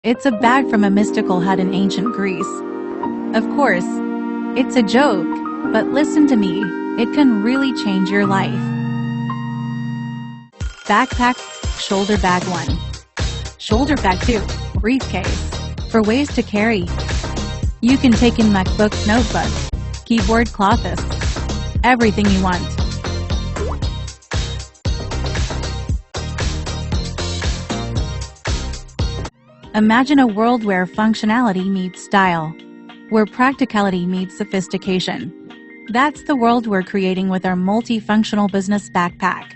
It's a bag from a mystical hut in ancient Greece. Of course, it's a joke, but listen to me, it can really change your life. Backpack, shoulder bag 1. Shoulder bag 2, briefcase. For ways to carry. You can take in MacBook, notebook, keyboard, clothes, everything you want. Imagine a world where functionality meets style, where practicality meets sophistication. That's the world we're creating with our multifunctional business backpack.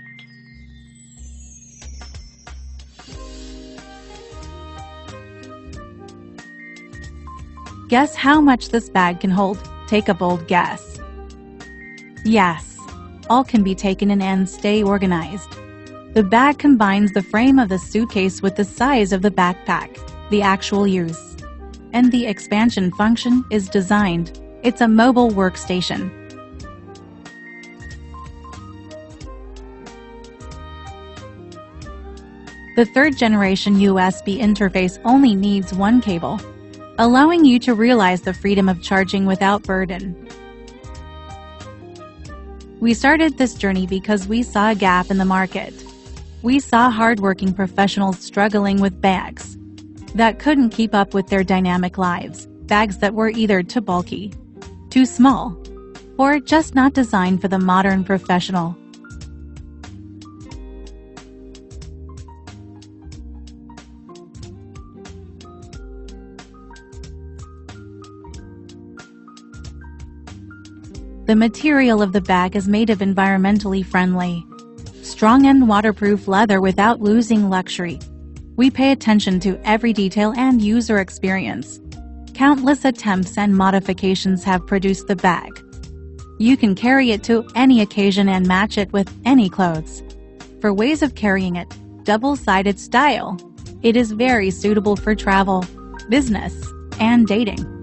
Guess how much this bag can hold? Take a bold guess. Yes, all can be taken in and stay organized. The bag combines the frame of the suitcase with the size of the backpack, the actual use. And the expansion function is designed. It's a mobile workstation. The third-generation USB interface only needs one cable, allowing you to realize the freedom of charging without burden. We started this journey because we saw a gap in the market. We saw hardworking professionals struggling with bags that couldn't keep up with their dynamic lives, bags that were either too bulky, too small, or just not designed for the modern professional. The material of the bag is made of environmentally friendly, strong and waterproof leather without losing luxury. We pay attention to every detail and user experience. Countless attempts and modifications have produced the bag. You can carry it to any occasion and match it with any clothes. For ways of carrying it, double-sided style. It is very suitable for travel, business, and dating.